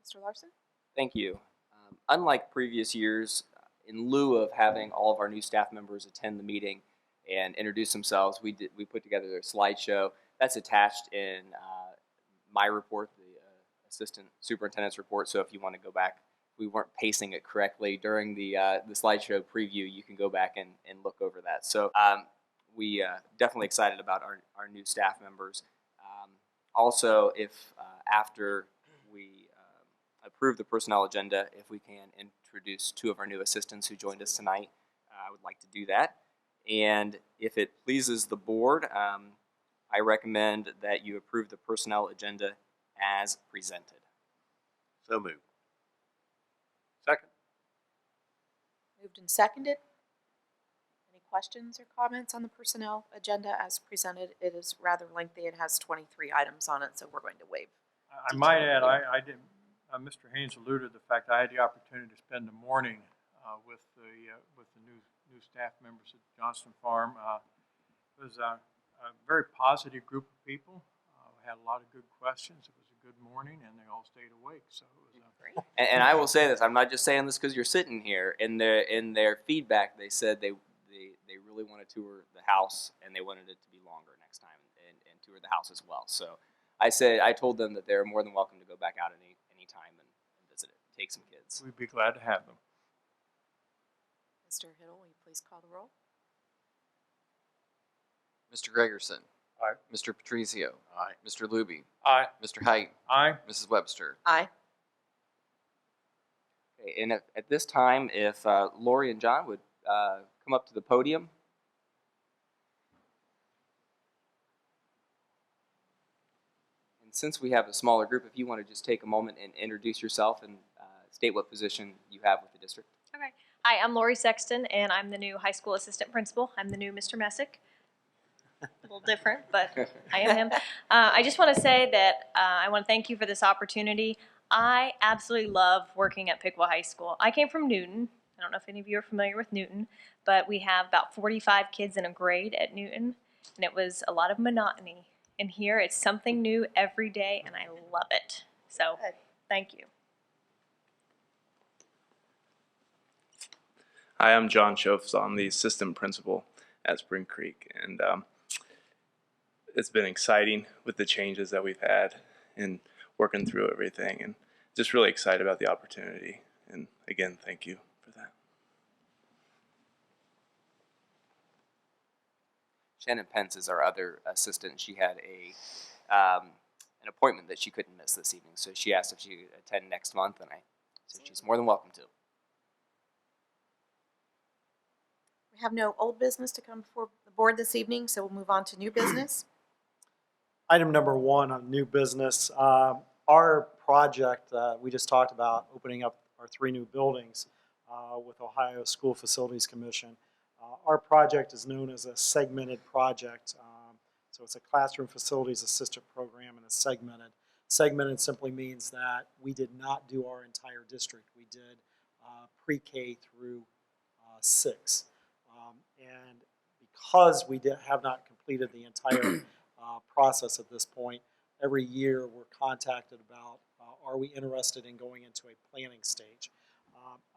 Mr. Larson? Thank you. Unlike previous years, in lieu of having all of our new staff members attend the meeting and introduce themselves, we put together a slideshow that's attached in my report, the Assistant Superintendent's Report. So if you want to go back, we weren't pacing it correctly during the slideshow preview, you can go back and look over that. So we definitely excited about our new staff members. Also, if after we approve the personnel agenda, if we can introduce 2 of our new assistants who joined us tonight, I would like to do that. And if it pleases the board, I recommend that you approve the personnel agenda as presented. So moved. Second. Moved and seconded. Any questions or comments on the personnel agenda as presented? It is rather lengthy. It has 23 items on it, so we're going to waive. I might add, I did. Mr. Haynes alluded to the fact I had the opportunity to spend the morning with the new staff members at Johnston Farm. It was a very positive group of people. We had a lot of good questions. It was a good morning, and they all stayed awake. So it was Great. And I will say this: I'm not just saying this because you're sitting here. In their feedback, they said they really want to tour the house, and they wanted it to be longer next time and tour the house as well. So I told them that they're more than welcome to go back out any time and visit it, take some kids. we'd be glad to have them. Mr. Hiddle, will you please call the roll? Mr. Gregerson. Aye. Mr. Patrizio. Aye. Mr. Luby. Aye. Mr. Height. Aye. Mrs. Webster. Aye. Okay, and at this time, if Lori and John would come up to the podium. And since we have a smaller group, if you want to just take a moment and introduce yourself and state what position you have with the district. Okay. Hi, I'm Lori Sexton, and I'm the new high school assistant principal. I'm the new Mr. Messick. A little different, but I am him. I just want to say that I want to thank you for this opportunity. I absolutely love working at Pickwa High School. I came from Newton. I don't know if any of you are familiar with Newton, but we have about 45 kids in a grade at Newton, and it was a lot of monotony. And here it's something new every day, and I love it. So, thank you. Hi, I'm John Schofs. I'm the assistant principal at Spring Creek, and it's been exciting with the changes that we've had and working through everything, and just really excited about the opportunity. And again, thank you for that. Shannon Pence is our other assistant. She had an appointment that she couldn't miss this evening, so she asked if she could attend next month, and I said she's more than welcome to. We have no old business to come before the board this evening, so we'll move on to new business. Item number 1 on new business. Our project, we just talked about opening up our 3 new buildings with Ohio School Facilities Commission. Our project is known as a segmented project. So it's a classroom facilities assistant program and a segmented. Segmented simply means that we did not do our entire district. We did pre-K through 6. And because we have not completed the entire process at this point, every year we're contacted about, are we interested in going into a planning stage?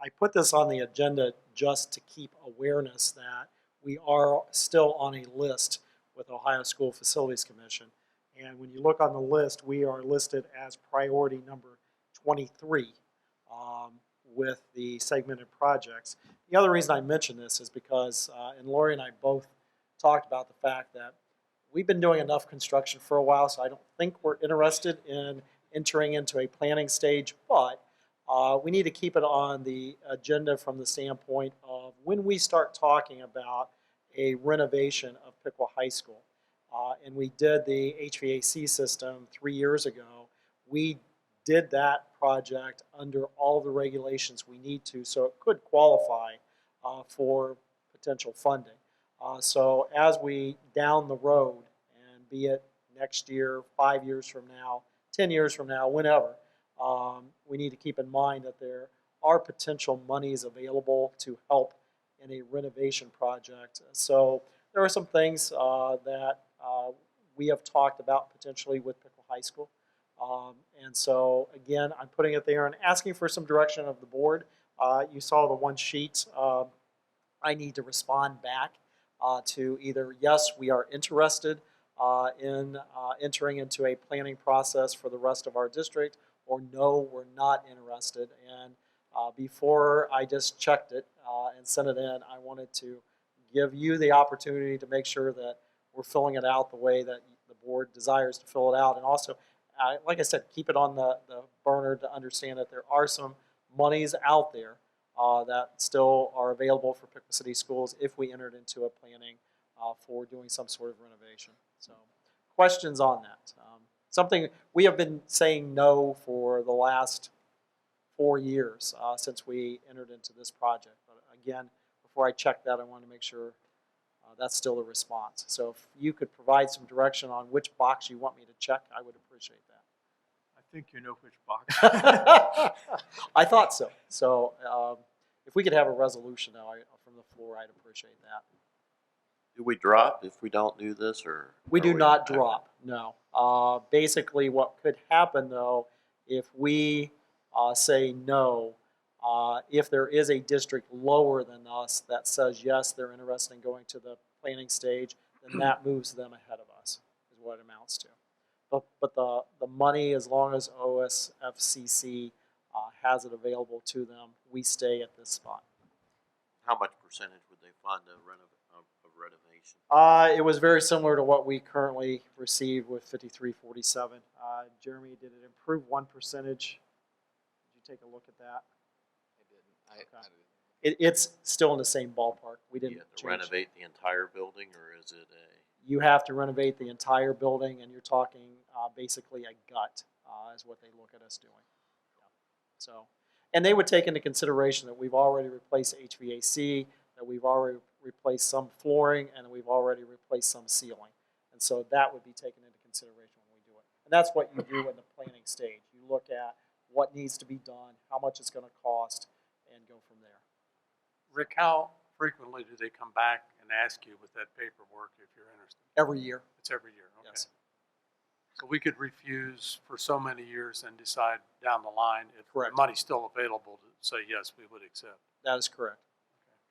I put this on the agenda just to keep awareness that we are still on a list with Ohio School Facilities Commission. And when you look on the list, we are listed as priority number 23 with the segmented projects. The other reason I mention this is because, and Lori and I both talked about the fact that we've been doing enough construction for a while, so I don't think we're interested in entering into a planning stage, but we need to keep it on the agenda from the standpoint of when we start talking about a renovation of Piqua High School. And we did the HVAC system 3 years ago. We did that project under all the regulations we need to, so it could qualify for potential funding. So as we down the road, and be it next year, 5 years from now, 10 years from now, whenever, we need to keep in mind that there are potential monies available to help in a renovation project. So there are some things that we have talked about potentially with Piqua High School. And so again, I'm putting it there and asking for some direction of the board. You saw the one sheet. I need to respond back to either yes, we are interested in entering into a planning process for the rest of our district, or no, we're not interested. And before I just checked it and sent it in, I wanted to give you the opportunity to make sure that we're filling it out the way that the board desires to fill it out. And also, like I said, keep it on the burner to understand that there are some monies out there that still are available for Piqua City Schools if we entered into a planning for doing some sort of renovation. So questions on that? Something we have been saying no for the last 4 years since we entered into this project. But again, before I check that, I want to make sure that's still a response. So if you could provide some direction on which box you want me to check, I would appreciate that. I think you know which box. I thought so. So if we could have a resolution now from the floor, I'd appreciate that. Do we drop if we don't do this, or? We are do not drop, no. Basically, what could happen, though, if we say no, if there is a district lower than us that says, yes, they're interested in going to the planning stage, then that moves them ahead of us, is what it amounts to. But the money, as long as OSFCC has it available to them, we stay at this spot. How much percentage would they fund of renovation? It was very similar to what we currently receive with 5347. Jeremy, did it improve 1%? Did you take a look at that? I didn't. Okay. It's still in the same ballpark. We didn't You have to change. renovate the entire building, or is it a? You have to renovate the entire building, and you're talking basically a gut is what they look at us doing. Yeah. So, and they would take into consideration that we've already replaced HVAC, that we've already replaced some flooring, and we've already replaced some ceiling. And so that would be taken into consideration when we do it. And that's what you do in the planning stage. You look at what needs to be done, how much it's going to cost, and go from there. Rick, how frequently do they come back and ask you with that paperwork if you're interested? Every year. It's every year, okay. Yes. So we could refuse for so many years and decide down the line if Correct. the money's still available to say, yes, we would accept. That is correct.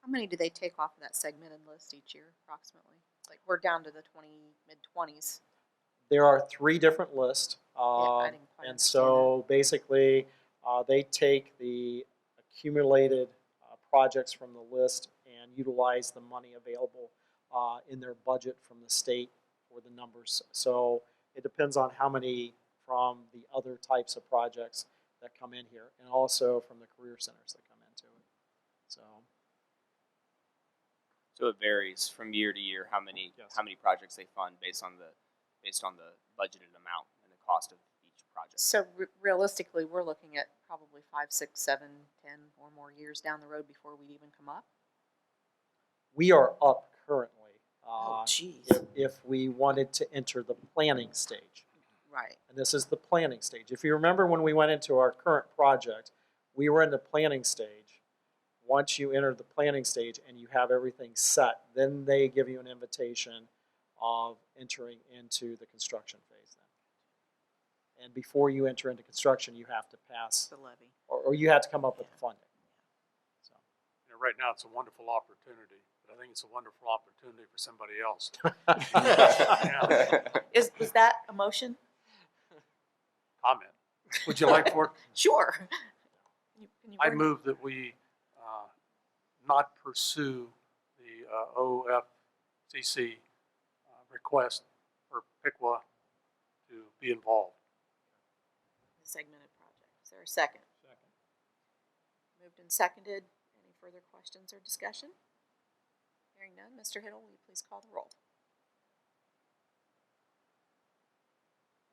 How many do they take off of that segmented list each year, approximately? Like, we're down to the mid-20s. There are 3 different lists. I didn't quite and understand so basically, they take the accumulated projects from the list and utilize the money available in their budget from the state for the numbers. So it depends on how many from the other types of projects that come in here, and also from the career centers that come into it. So it varies from year to year how many Yes. projects they fund based on the budgeted amount and the cost of each project. So realistically, we're looking at probably 5, 6, 7, 10 or more years down the road before we even come up. We are up currently. Oh, geez. If we wanted to enter the planning stage. Right. And this is the planning stage. If you remember when we went into our current project, we were in the planning stage. Once you enter the planning stage and you have everything set, then they give you an invitation of entering into the construction phase then. And before you enter into construction, you have to pass, The levy. or you have to come up with the funding. So. You know, right now, it's a wonderful opportunity, but I think it's a wonderful opportunity for somebody else. Is that a motion? Comment. Would you like for it? Sure. Can you I bring- move that we not pursue the OFCC request for PICWA to be involved. The segmented project. Is there a second? Second. Moved and seconded. Any further questions or discussion? Hearing none, Mr. Hiddle, will you please call the roll?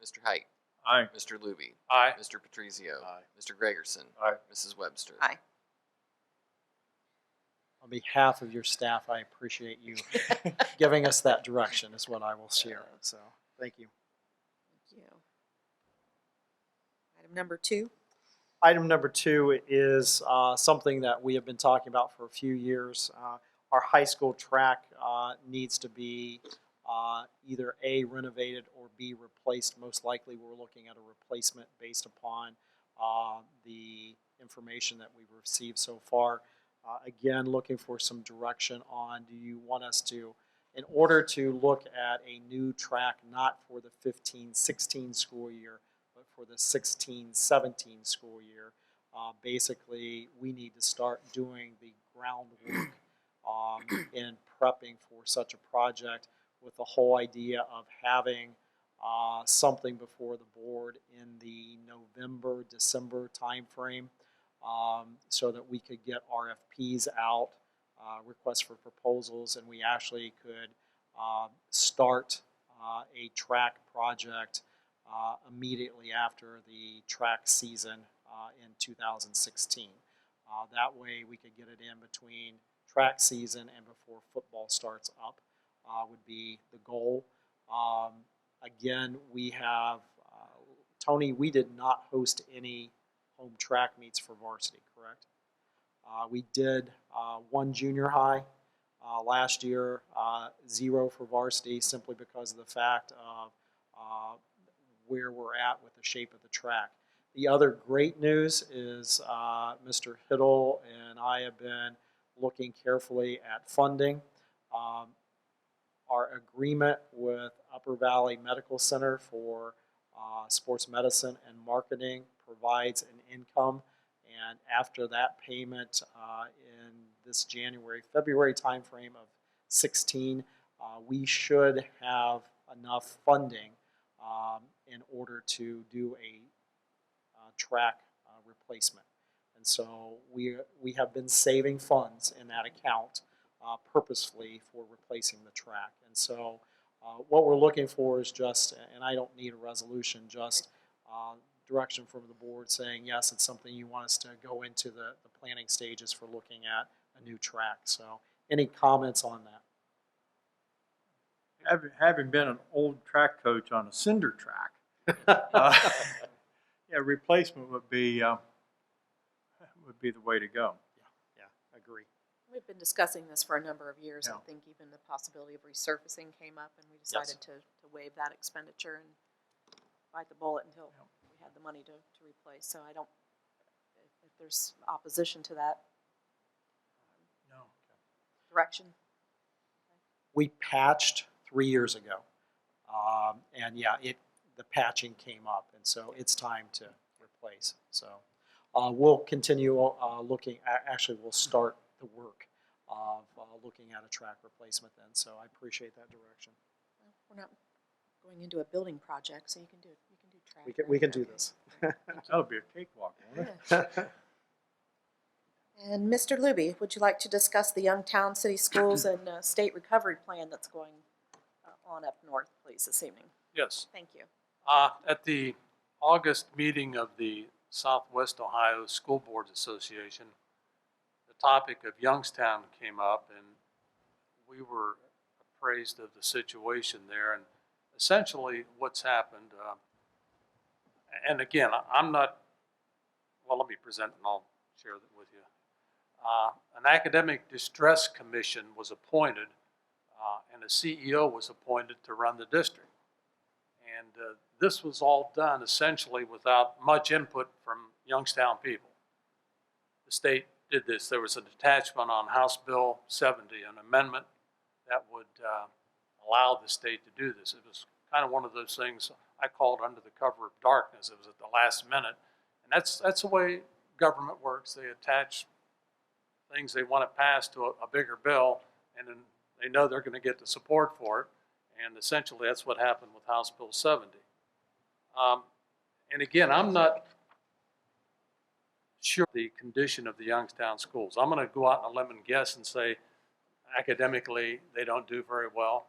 Mr. Height. Aye. Mr. Luby. Aye. Mr. Patrizio. Aye. Mr. Gregerson. Aye. Mrs. Webster. Aye. On behalf of your staff, I appreciate you giving us that direction is what I will share. So, thank you. Thank you. Item number 2. Item number 2 is something that we have been talking about for a few years. Our high school track needs to be either A, renovated, or B, replaced. Most likely, we're looking at a replacement based upon the information that we've received so far. Again, looking for some direction on, do you want us to, in order to look at a new track, not for the 15-16 school year, but for the 16-17 school year, basically we need to start doing the groundwork in prepping for such a project, with the whole idea of having something before the board in the November, December timeframe, so that we could get RFPs out, requests for proposals, and we actually could start a track project immediately after the track season in 2016. That way we could get it in between track season and before football starts up, would be the goal. Again, we have, Tony, we did not host any home track meets for varsity, correct? We did one junior high last year, 0 for varsity, simply because of the fact of where we're at with the shape of the track. The other great news is Mr. Hiddle and I have been looking carefully at funding. Our agreement with Upper Valley Medical Center for sports medicine and marketing provides an income, and after that payment in this February timeframe of 16, we should have enough funding in order to do a track replacement. And so we have been saving funds in that account purposefully for replacing the track. And so what we're looking for is just, and I don't need a resolution, just direction from the board saying, yes, it's something you want us to go into the planning stages for looking at a new track. So any comments on that? Having been an old track coach on a cinder track, yeah, replacement would be the way to go. Yeah, agree. We've been discussing this for a number of years. Yeah. I think even the possibility of resurfacing came up, and we decided to waive that expenditure and bite the bullet until we had the money to replace. So I don't, if there's opposition to that No. direction. We patched 3 years ago, and yeah, the patching came up, and so it's time to replace. So we'll continue looking. Actually, we'll start the work of looking at a track replacement then. So I appreciate that direction. Well, we're not going into a building project, so you can do track. We can do this. That'll be a cakewalk, won't it? Yeah. And Mr. Luby, would you like to discuss the Youngstown City Schools and state recovery plan that's going on up north, please, this evening? Yes. Thank you. At the August meeting of the Southwest Ohio School Boards Association, the topic of Youngstown came up, and we were appraised of the situation there. And essentially what's happened, and again, I'm not, well, let me present and I'll share that with you. an academic distress commission was appointed, and a CEO was appointed to run the district. And this was all done essentially without much input from Youngstown people. The state did this. There was a detachment on House Bill 70, an amendment that would allow the state to do this. It was kind of one of those things I called under the cover of darkness. It was at the last minute. And that's the way government works. They attach things they want to pass to a bigger bill, and then they know they're going to get the support for it. And essentially, that's what happened with House Bill 70. And again, I'm not sure the condition of the Youngstown schools. I'm going to go out on a limb and guess and say academically they don't do very well.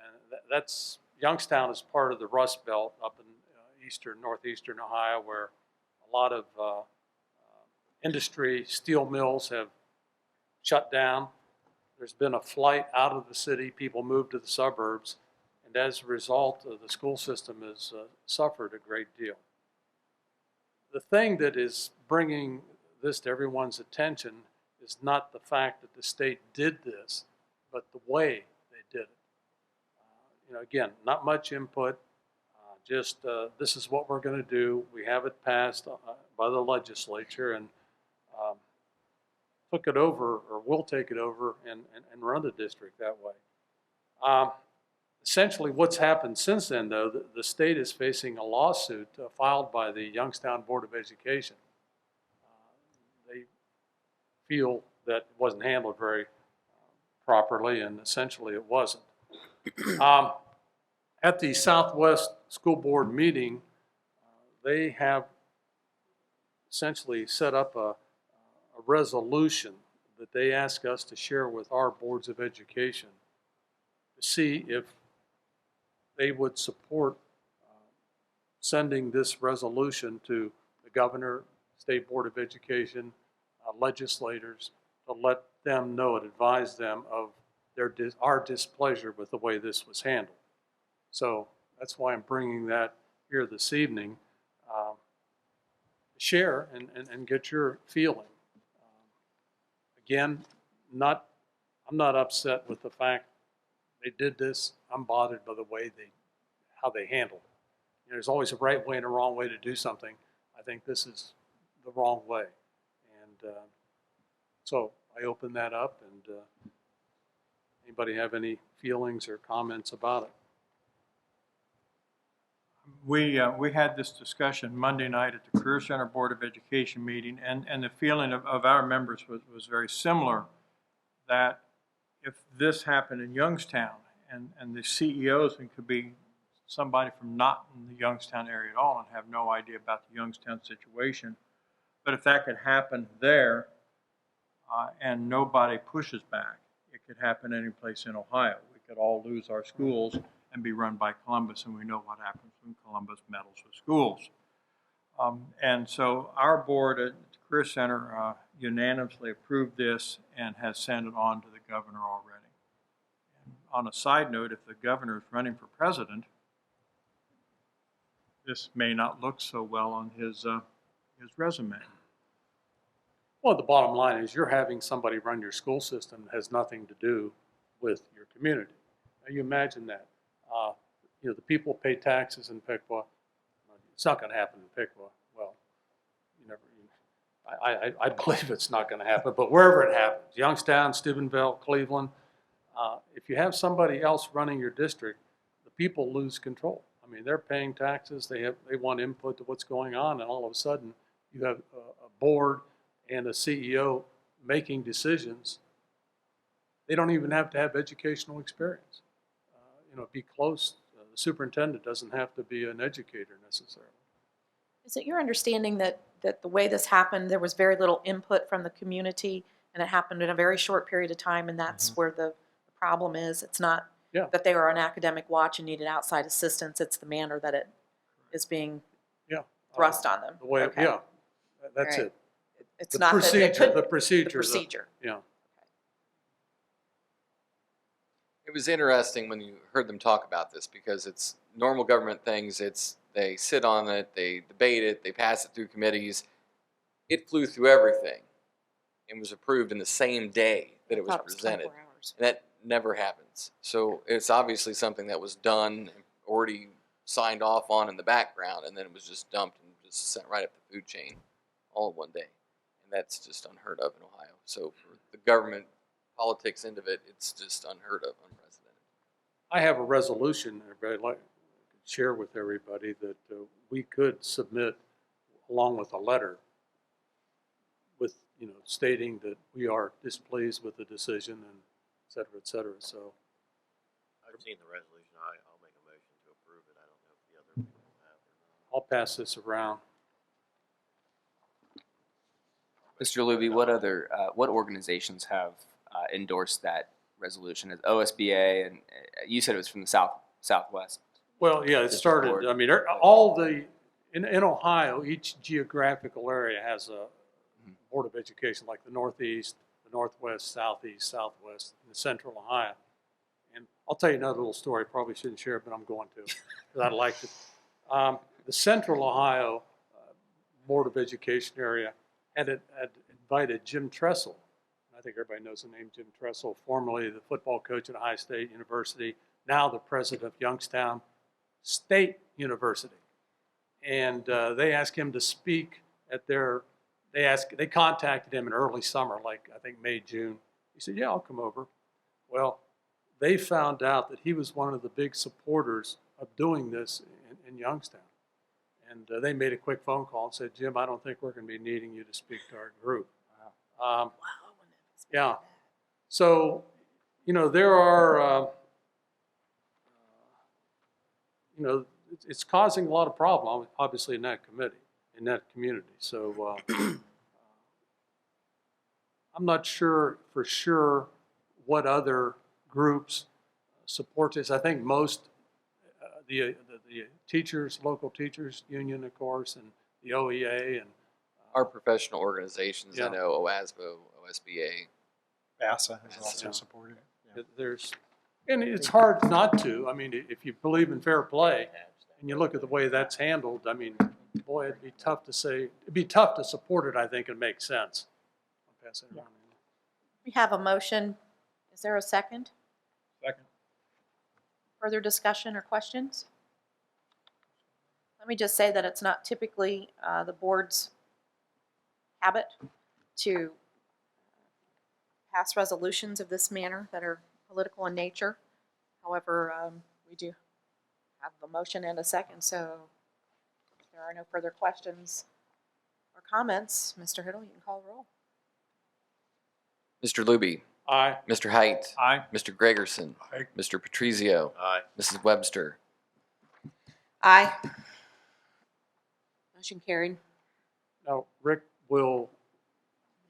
And that's Youngstown is part of the Rust Belt up in northeastern Ohio, where a lot of industry, steel mills have shut down. There's been a flight out of the city. People moved to the suburbs. And as a result, the school system has suffered a great deal. The thing that is bringing this to everyone's attention is not the fact that the state did this, but the way they did it. Again, not much input, just this is what we're going to do. We have it passed by the legislature, and took it over, or will take it over, and run the district that way. Essentially, what's happened since then, though, the state is facing a lawsuit filed by the Youngstown Board of Education. They feel that it wasn't handled very properly, and essentially it wasn't. At the Southwest School Board meeting, they have essentially set up a resolution that they ask us to share with our boards of education to see if they would support sending this resolution to the governor, State Board of Education, legislators, to let them know and advise them of our displeasure with the way this was handled. So that's why I'm bringing that here this evening, to share and get your feeling. Again, I'm not upset with the fact they did this. I'm bothered by the way how they handled it. There's always a right way and a wrong way to do something. I think this is the wrong way. And so I open that up, and anybody have any feelings or comments about it? We had this discussion Monday night at the Career Center Board of Education meeting, and the feeling of our members was very similar, that if this happened in Youngstown, and the CEOs, and could be somebody from not in the Youngstown area at all and have no idea about the Youngstown situation, but if that could happen there and nobody pushes back, it could happen any place in Ohio. We could all lose our schools and be run by Columbus, and we know what happens when Columbus meddles with schools. And so our board at the Career Center unanimously approved this and has sent it on to the governor already. And on a side note, if the governor is running for president, this may not look so well on his resume. Well, the bottom line is you're having somebody run your school system that has nothing to do with your community. Now, you imagine that. The people pay taxes in Piqua. It's not going to happen in Piqua. Well, I believe it's not going to happen, but wherever it happens, Youngstown, Steubenville, Cleveland, if you have somebody else running your district, the people lose control. I mean, they're paying taxes. They want input to what's going on, and all of a sudden, you have a board and a CEO making decisions. They don't even have to have educational experience. Be close. The superintendent doesn't have to be an educator necessarily. Is it your understanding that the way this happened, there was very little input from the community, and it happened in a very short period of time, and that's where the problem is? It's not that they were on academic watch and needed outside assistance. It's the manner that it is being thrust on them. The way, okay. That's right. it. It's the not procedure, that it could, the procedure. The procedure. Yeah. It was interesting when you heard them talk about this, because it's normal government things. They sit on it, they debate it, they pass it through committees. It flew through everything. and was approved in the same day that it was Thought it was presented. 24 hours. And that never happens. So it's obviously something that was done, already signed off on in the background, and then it was just dumped and just sent right up the food chain all in one day. And that's just unheard of in Ohio. So for the government politics end of it, it's just unheard of, unprecedented. I have a resolution that I'd like to share with everybody that we could submit along with a letter with, stating that we are displeased with the decision and et cetera, so. I've seen the resolution. I'll make a motion to approve it. I don't know if the other people have or not. I'll pass this around. Mr. Luby, what organizations have endorsed that resolution? Is OSBA, and you said it was from the Southwest. Well, yeah, it District started, board. I mean, in Ohio, each geographical area has a Board of Education, like the Northeast, the Northwest, Southeast, Southwest, and the Central Ohio. And I'll tell you another little story, probably shouldn't share it, but I'm going to, because I'd like to. The Central Ohio Board of Education area had invited Jim Tressel. I think everybody knows the name Jim Tressel, formerly the football coach at Ohio State University, now the president of Youngstown State University. And they asked him to speak at they contacted him in early summer, like I think May, June. He said, yeah, I'll come over. Well, they found out that he was one of the big supporters of doing this in Youngstown. And they made a quick phone call and said, Jim, I don't think we're going to be needing you to speak to our group. Yeah. So, there are, it's causing a lot of problem, obviously, in that committee, in that community. So I'm not sure for sure what other groups support this. I think most, the teachers, local teachers union, of course, and the OEA and Our professional organizations, Yeah. I know OASBO, OSBA. BASA has also Yeah. supported it. Yeah. And it's hard not to. I mean, if you believe in fair play and you look at the way that's handled, I mean, boy, it'd be tough to support it, I think, and make sense. I'll pass it around. We have a motion. Is there a second? Second. Further discussion or questions? Let me just say that it's not typically the board's habit to pass resolutions of this manner that are political in nature. However, we do have a motion and a second, so if there are no further questions or comments, Mr. Hiddle, you can call the roll. Mr. Luby, Aye. Mr. Height, Aye. Mr. Gregerson, Aye. Mr. Patrizio, Aye. Mrs. Webster. Aye. Motion carried. Now, Rick, will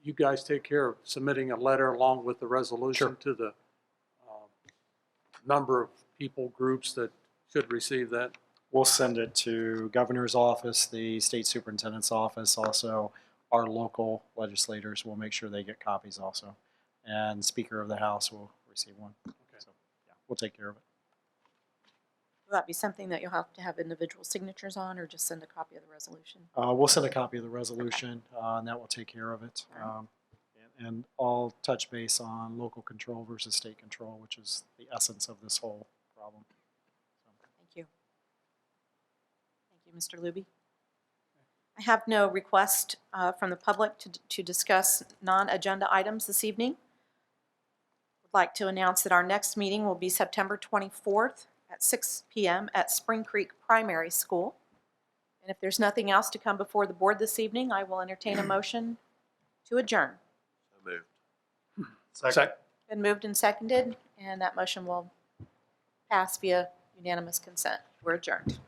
you guys take care of submitting a letter along with the resolution to the number of people, groups that should receive that? We'll send it to governor's office, the state superintendent's office, also our local legislators will make sure they get copies also. And Speaker of the House will receive one. So, yeah, we'll take care of it. Will that be something that you'll have to have individual signatures on, or just send a copy of the resolution? We'll send a copy of the resolution, and that will take care of it. And I'll touch base on local control versus state control, which is the essence of this whole problem. Thank you. Thank you, Mr. Luby. I have no request from the public to discuss non-agenda items this evening. I'd like to announce that our next meeting will be September 24th at 6 p.m. at Spring Creek Primary School. And if there's nothing else to come before the board this evening, I will entertain a motion to adjourn. So moved. Second. Been moved and seconded, and that motion will pass via unanimous consent. We're adjourned.